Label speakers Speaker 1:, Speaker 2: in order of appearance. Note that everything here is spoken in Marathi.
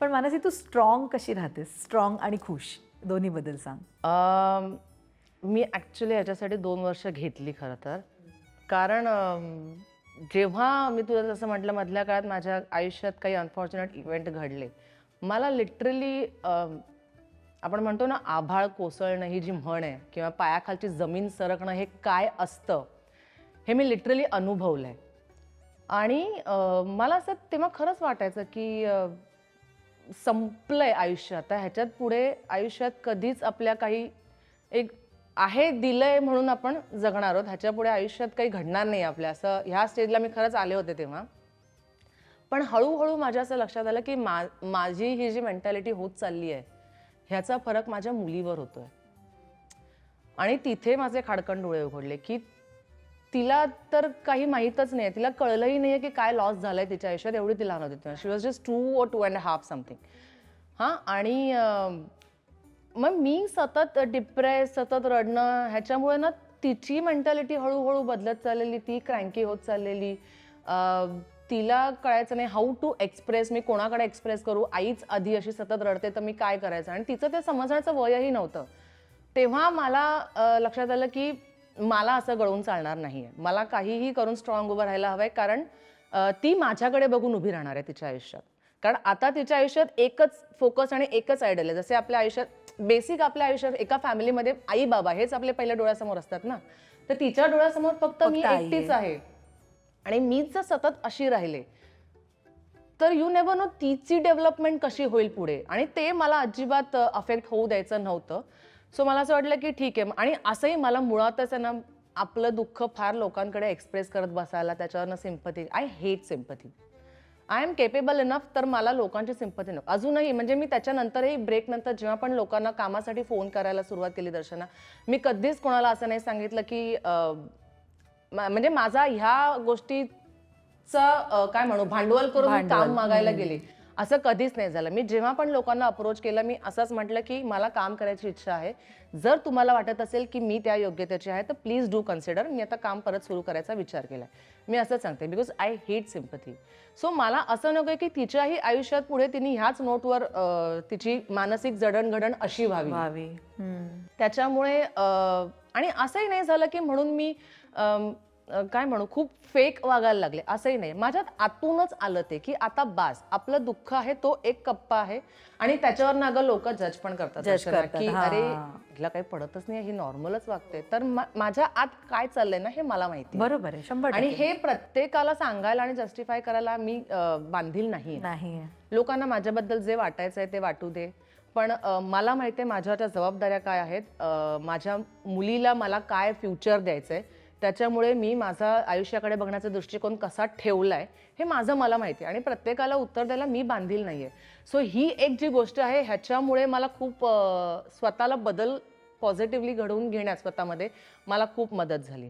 Speaker 1: पण मानसी तू स्ट्रॉंग कशी राहतेस? स्ट्रॉंग आणि खुश दोन्हीबद्दल सांग.
Speaker 2: मी ॲक्च्युली याच्यासाठी 2 वर्ष घेतली खरं तर. कारण जेव्हा मी तुला जसं म्हटलं मधल्या काळात माझ्या आयुष्यात काही अनफॉर्च्युनेट इव्हेंट घडले. मला लिटरली आपण म्हणतो ना आभाळ कोसळणं ही जी म्हण आहे किंवा पायाखालची जमीन सरकणं हे काय असतं, हे मी लिटरली अनुभवलंय. आणि मला असं तेव्हा खरंच वाटायचं की संपलंय आयुष्य आता ह्याच्यात पुढे आयुष्यात कधीच आपल्या काही एक आहे दिलंय म्हणून आपण जगणार आहोत, ह्याच्या पुढे आयुष्यात काही घडणार नाही आपल्या, असं ह्या स्टेजला मी खरंच आले होते तेव्हा. पण हळूहळू माझ्या असं लक्षात आलं की माझी ही जी मेंटॅलिटी होत चालली आहे ह्याचा फरक माझ्या मुलीवर होतोय. आणि तिथे माझे खाडकन डोळे उघडले की तिला तर काही माहीतच नाही, तिला कळलंही नाहीये की काय लॉस झालाय तिच्या आयुष्यात, एवढी ती लहान होती तेव्हा. शी वॉज जस्ट 2 or 2.5 समथिंग. हां, आणि मग मी सतत डिप्रेस, सतत रडणं ह्याच्यामुळे ना तिची मेंटॅलिटी हळूहळू बदलत चाललेली, ती क्रँकी होत चाललेली. तिला कळायचं नाही हाऊ टू एक्सप्रेस, मी कोणाकडे एक्सप्रेस करू, आईच आधी अशी सतत रडते तर मी काय करायचं, आणि तिचं ते समजण्याचं वयही नव्हतं. तेव्हा मला लक्षात आलं की मला असं गळून चालणार नाहीये, मला काहीही करून स्ट्रॉंग उभं राहायला हवंय, कारण ती माझ्याकडे बघून उभी राहणार आहे तिच्या आयुष्यात. कारण आता तिच्या आयुष्यात एकच फोकस आणि एकच आयडल आहे. जसे आपल्या आयुष्यात बेसिक, आपल्या आयुष्यात एका फॅमिलीमध्ये आई बाबा हेच आपले पहिल्या डोळ्यासमोर असतात ना, तर तिच्या डोळ्यासमोर फक्त मी एकटीच आहे. आणि मीच जर सतत अशी राहिले तर यू नेव्हर नो तिची डेव्हलपमेंट कशी होईल पुढे, आणि ते मला अजिबात अफेक्ट होऊ द्यायचं नव्हतं. सो मला असं वाटलं की ठीक आहे. आणि असंही मला मुळातच आहे ना आपलं दुःख फार लोकांकडे एक्सप्रेस करत बसायला, त्याच्यावरनं sympathy, I hate sympathy. I am capable enough, तर मला लोकांची सिम्पथी नको अजूनही. म्हणजे मी त्याच्यानंतरही ब्रेक नंतर जेव्हा पण लोकांना कामासाठी फोन करायला सुरुवात केली दर्शना, मी कधीच कोणाला असं नाही सांगितलं की म्हणजे माझा ह्या गोष्टीचा काय म्हणू भांडवल करून काम मागायला गेले असं कधीच नाही झालं. मी जेव्हा पण लोकांना अप्रोच केलं मी असंच म्हटलं की मला काम करायची इच्छा आहे, जर तुम्हाला वाटत असेल की मी त्या योग्यतेची आहे तर प्लीज डू कन्सिडर. मी आता काम परत सुरू करायचा विचार केलाय, मी असं सांगते, because I hate sympathy. So मला असं नकोय की तिच्याही आयुष्यात पुढे तिने ह्याच नोटवर तिची मानसिक जडणघडण अशी व्हावी. त्याच्यामुळे आणि असंही नाही झालं की म्हणून मी काय म्हणू खूप फेक वागायला लागले, असंही नाही. माझ्यात आतूनच आलं ते की आता बास, आपलं दुःख आहे तो एक कप्पा आहे, आणि त्याच्यावर ना अगं लोक जज पण करतात की अरे हिला काही पडतच नाही, ही नॉर्मलच वागते. तर माझ्या आत काय चाललंय ना हे मला माहिती.
Speaker 1: बरोबर आहे, 100%.
Speaker 2: आणि हे प्रत्येकाला सांगायला आणि जस्टिफाय करायला मी बांधील नाही. लोकांना माझ्याबद्दल जे वाटायचंय ते वाटू दे, पण मला माहिती आहे माझ्या जबाबदाऱ्या काय आहेत, माझ्या मुलीला मला काय फ्युचर द्यायचंय, त्याच्यामुळे मी माझा आयुष्याकडे बघण्याचा दृष्टिकोन कसा ठेवलाय हे माझं मला माहिती आहे, आणि प्रत्येकाला उत्तर द्यायला मी बांधील नाहीये. सो ही एक जी गोष्ट आहे ह्याच्यामुळे मला खूप स्वतःला बदल पॉझिटिव्हली घडवून घेण्यात स्वतःमध्ये मला खूप मदत झाली.